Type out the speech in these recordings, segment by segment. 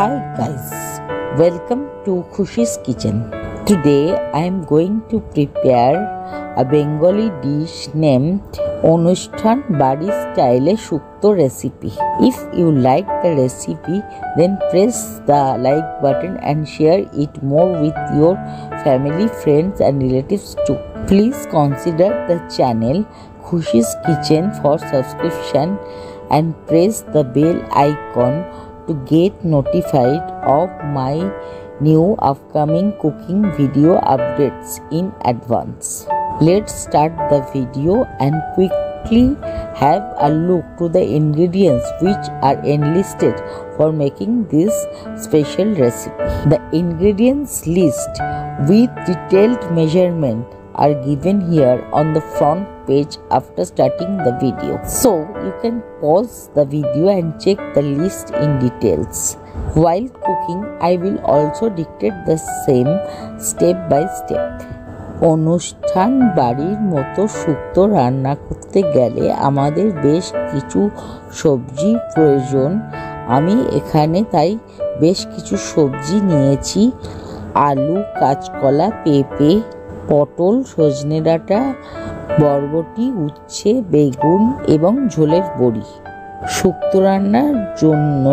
Hi guys, welcome to Khushi's Kitchen. Today I am going to prepare a Bengali dish named Onusthan Badi Style Shukto recipe. If you like the recipe, then press the like button and share it more with your family, friends and relatives too. Please consider the channel Khushi's Kitchen for subscription and press the bell icon to get notified of my new upcoming cooking video updates in advance. Let's start the video and quickly have a look to the ingredients which are enlisted for making this special recipe. The ingredients list with detailed measurement are given here on the front page after starting the video, so you can pause the video and check the list in details. While cooking, I will also dictate the same step by step. অনুষ্ঠান বাড়ির মতো শুক্তো রান্না করতে গেলে আমাদের বেশ কিছু সবজি প্রয়োজন। আমি এখানে তাই বেশ কিছু সবজি নিয়েছি: আলু, কাঁচকলা, পেঁপে, পটল, সজনে ডাঁটা, বরবটি, উচ্ছে, বেগুন এবং ঝোলের বড়ি। শুক্তো রান্নার জন্য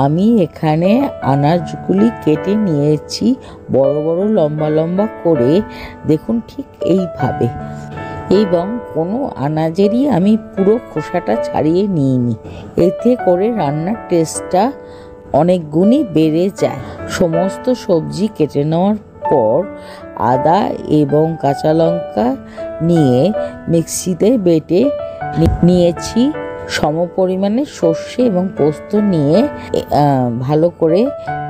আমি এখানে আনাজগুলি কেটে নিয়েছি বড় বড় লম্বা লম্বা করে, দেখুন ঠিক এইভাবে, এবং কোনো আনাজেরই আমি পুরো খোসাটা ছাড়িয়ে নিইনি। এতে করে রান্নার টেস্টটা অনেক গুণই বেড়ে যায়। সমস্ত সবজি কেটে নেওয়ার পর আদা এবং কাঁচা লঙ্কা নিয়ে মিক্সিতে বেটে নিয়েছি। সমপরিমাণে সর্ষে এবং পোস্ত নিয়ে ভালো করে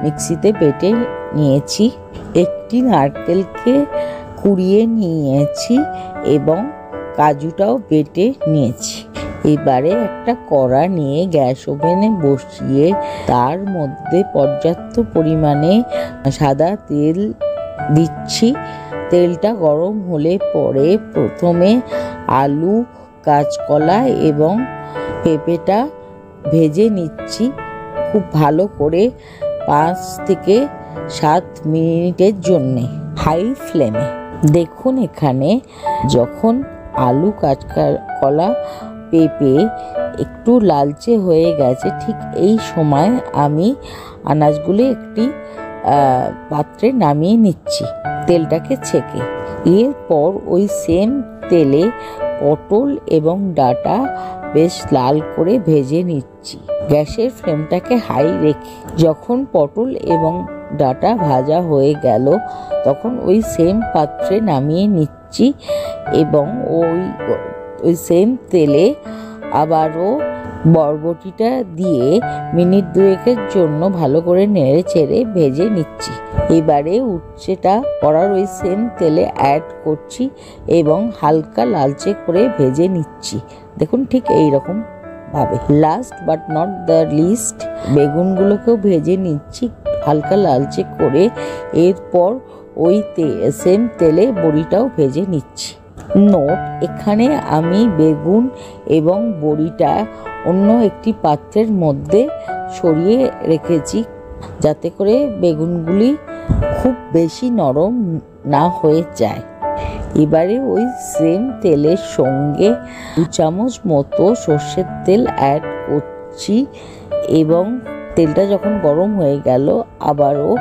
মিক্সিতে বেটে নিয়েছি। একটি নারকেলকে কুড়িয়ে নিয়েছি এবং কাজুটাও বেটে নিয়েছি। এবারে একটা কড়া নিয়ে গ্যাস ওভেনে বসিয়ে তার মধ্যে পর্যাপ্ত পরিমাণে সাদা তেল দিচ্ছি। তেলটা গরম হলে পরে প্রথমে আলু, কাঁচকলা এবং পেঁপেটা ভেজে নিচ্ছি খুব ভালো করে 5 থেকে 7 মিনিটের জন্যে হাই ফ্লেমে। দেখুন এখানে যখন আলু, কাঁচকলা, পেঁপে একটু লালচে হয়ে গেছে, ঠিক এই সময় আমি আনাজগুলো একটি পাত্রে নামিয়ে নিচ্ছি তেলটাকে ছেঁকে। এরপর ওই সেম তেলে পটল এবং ডাঁটা বেশ লাল করে ভেজে নিচ্ছি গ্যাসের ফ্লেমটাকে হাই রেখে। যখন পটল এবং ডাঁটা ভাজা হয়ে গেল তখন ওই সেম পাত্রে নামিয়ে নিচ্ছি এবং ওই সেম তেলে আবারও বরবটিটা দিয়ে মিনিট 2-এর জন্য ভালো করে নেড়ে চেড়ে ভেজে নিচ্ছি। এবারে উচ্ছেটা কড়ার ওই সেম তেলে অ্যাড করছি এবং হালকা লালচে করে ভেজে নিচ্ছি, দেখুন ঠিক এইরকম ভাবে। Last but not the least, বেগুনগুলোকেও ভেজে নিচ্ছি হালকা লালচে করে। এরপর ওই সেম তেলে বড়িটাও ভেজে নিচ্ছি। নোট, এখানে আমি বেগুন এবং বড়িটা অন্য একটি পাত্রের মধ্যে সরিয়ে রেখেছি যাতে করে বেগুনগুলি খুব বেশি নরম না হয়ে যায়। এবারে ওই সেম তেলের সঙ্গে 2 চামচ মতো সর্ষের তেল অ্যাড করছি এবং তেলটা যখন গরম হয়ে গেল আবারও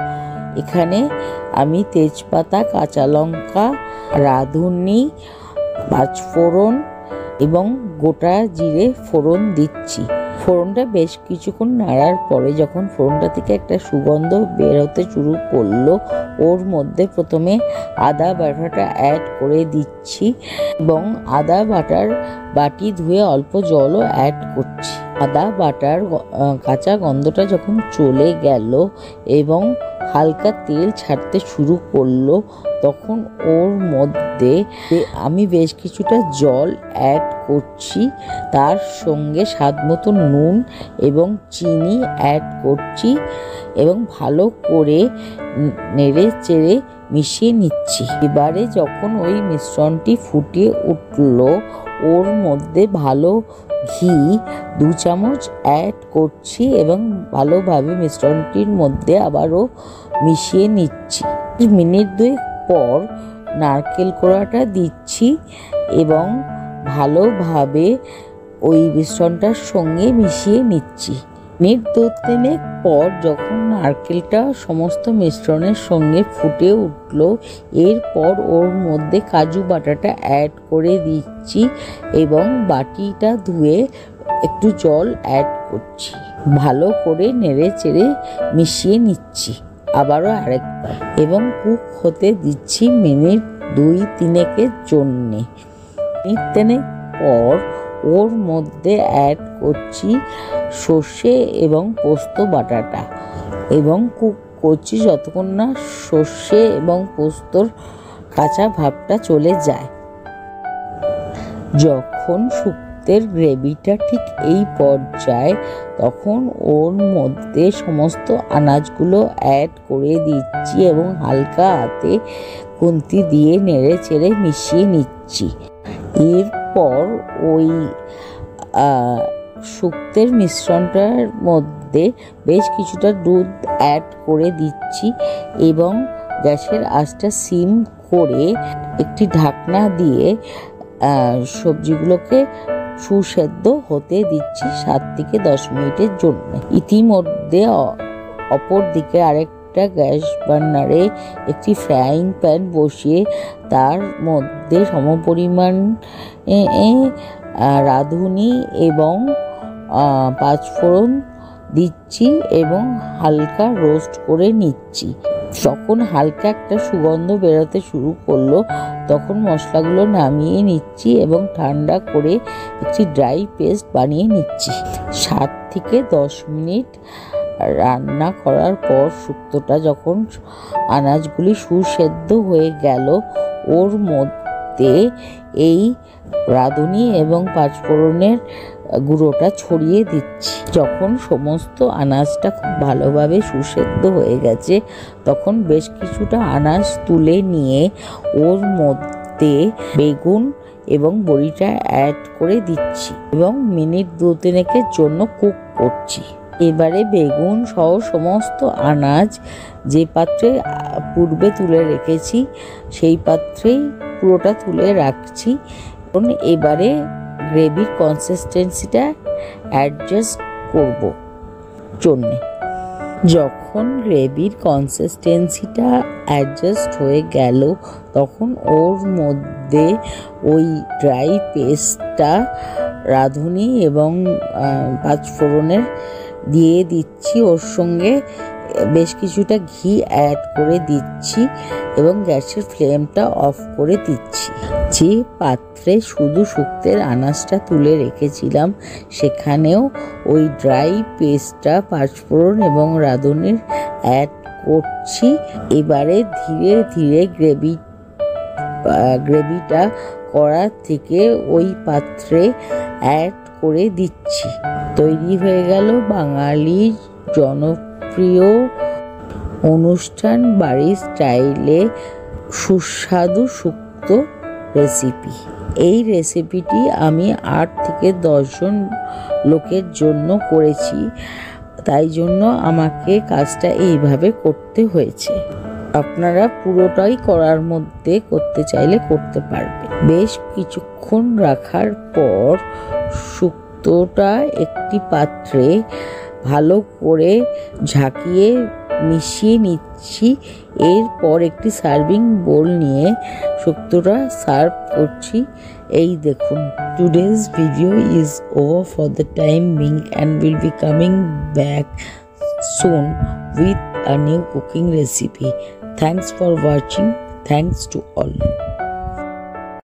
এখানে আমি তেজপাতা, কাঁচা লঙ্কা, রাঁধুনি, পাঁচফোড়ন এবং গোটা জিরে ফোড়ন দিচ্ছি। ফোড়নটা বেশ কিছুক্ষণ নাড়ার পরে যখন ফোড়নটা থেকে একটা সুগন্ধ বের হতে শুরু করলো, ওর মধ্যে প্রথমে আদা বাটাটা অ্যাড করে দিচ্ছি এবং আদা বাটার বাটি ধুয়ে অল্প জলও অ্যাড করছি। আদা বাটার কাঁচা গন্ধটা যখন চলে গেল এবং হালকা তেল ছাড়তে শুরু করলো তখন ওর মধ্যে আমি বেশ কিছুটা জল অ্যাড করছি, তার সঙ্গে স্বাদ মতো নুন এবং চিনি অ্যাড করছি এবং ভালো করে নেড়ে চেড়ে মিশিয়ে নিচ্ছি। এবারে যখন ওই মিশ্রণটি ফুটে উঠল ওর মধ্যে ভালো ঘি 2 চামচ অ্যাড করছি এবং ভালোভাবে মিশ্রণটির মধ্যে আবারও মিশিয়ে নিচ্ছি। মিনিট 2 পর নারকেল কোড়াটা দিচ্ছি এবং ভালোভাবে ওই মিশ্রণটার সঙ্গে মিশিয়ে নিচ্ছি। মিনিট 2-3 পর যখন নারকেলটা সমস্ত মিশ্রণের সঙ্গে ফুটে উঠল, এরপর ওর মধ্যে কাজু বাটাটা অ্যাড করে দিচ্ছি এবং বাটিটা ধুয়ে একটু জল অ্যাড করছি। ভালো করে নেড়ে চেড়ে মিশিয়ে নিচ্ছি আবারও আরেকবার এবং কুক হতে দিচ্ছি মিনিট 2-3 জন্যে। মিনিট 3 পর ওর মধ্যে অ্যাড করছি সর্ষে এবং পোস্ত বাটাটা এবং কুক করছি যতক্ষণ না সর্ষে এবং পোস্তর কাঁচা ভাবটা চলে যায়। যখন শুক্তের গ্রেভিটা ঠিক এই পর্যায়ে, তখন ওর মধ্যে সমস্ত আনাজগুলো অ্যাড করে দিচ্ছি এবং হালকা হাতে খুন্তি দিয়ে নেড়ে চেড়ে মিশিয়ে নিচ্ছি। এরপর ওই শুক্তের মিশ্রণটার মধ্যে বেশ কিছুটা দুধ অ্যাড করে দিচ্ছি এবং গ্যাসের আঁচটা সিম করে একটি ঢাকনা দিয়ে সবজিগুলোকে সুসেদ্ধ হতে দিচ্ছি 7 থেকে 10 মিনিটের জন্য। ইতিমধ্যে অপর দিকে আরেকটা গ্যাস বার্নারে একটি ফ্রাইং প্যান বসিয়ে তার মধ্যে সমপরিমাণ রাঁধুনি এবং 5 ফোড়ন দিচ্ছি এবং হালকা রোস্ট করে নিচ্ছি। যখন হালকা একটা সুগন্ধ বেরোতে শুরু করলো, তখন মশলাগুলো নামিয়ে নিচ্ছি এবং ঠান্ডা করে একটি ড্রাই পেস্ট বানিয়ে নিচ্ছি। 7 থেকে 10 মিনিট রান্না করার পর শুক্তোটা যখন আনাজগুলি সুসেদ্ধ হয়ে গেল, ওর মধ্যে এই রাঁধুনি এবং 5 ফোড়নের গুঁড়োটা ছড়িয়ে দিচ্ছি। যখন সমস্ত আনাজটা খুব ভালোভাবে সুসেদ্ধ হয়ে গেছে, তখন বেশ কিছুটা আনাজ তুলে নিয়ে ওর মধ্যে বেগুন এবং বড়িটা অ্যাড করে দিচ্ছি এবং মিনিট 2-3 জন্য কুক করছি। এবারে বেগুন সহ সমস্ত আনাজ যে পাত্রে পূর্বে তুলে রেখেছি সেই পাত্রেই পুরোটা তুলে রাখছি। এবারে গ্রেভির কনসিস্টেন্সিটা অ্যাডজাস্ট করব জন্যে। যখন গ্রেভির কনসিস্টেন্সিটা অ্যাডজাস্ট হয়ে গেল, তখন ওর মধ্যে ওই ড্রাই পেস্টটা রাঁধুনি এবং 5 ফোড়নের দিয়ে দিচ্ছি। ওর সঙ্গে বেশ কিছুটা ঘি অ্যাড করে দিচ্ছি এবং গ্যাসের ফ্লেমটা অফ করে দিচ্ছি। যে পাত্রে শুধু শুক্তের আনাজটা তুলে রেখেছিলাম, সেখানেও ওই ড্রাই পেস্টটা 5 ফোড়ন এবং রাঁধুনির অ্যাড করছি। এবারে ধীরে ধীরে গ্রেভিটা কড়ার থেকে ওই পাত্রে অ্যাড করে দিচ্ছি। তৈরি হয়ে গেল বাঙালির জনপ্রিয় অনুষ্ঠান বাড়ির স্টাইলে সুস্বাদু শুক্তো রেসিপি। এই রেসিপিটি আমি 8 থেকে 10 জন লোকের জন্য করেছি, তাই জন্য আমাকে কাজটা এইভাবে করতে হয়েছে। আপনারা পুরোটাই করার মধ্যে করতে চাইলে করতে পারবেন। বেশ কিছুক্ষণ রাখার পর শুক্তোটা একটি পাত্রে ভালো করে ঝাঁকিয়ে মিশিয়ে নিচ্ছি। এরপর একটি সার্ভিং বোল নিয়ে শুক্তোটা সার্ভ করছি। এই দেখুন, today's video is over for the time being and will be coming back soon with a new cooking recipe. Thanks for watching. Thanks to all.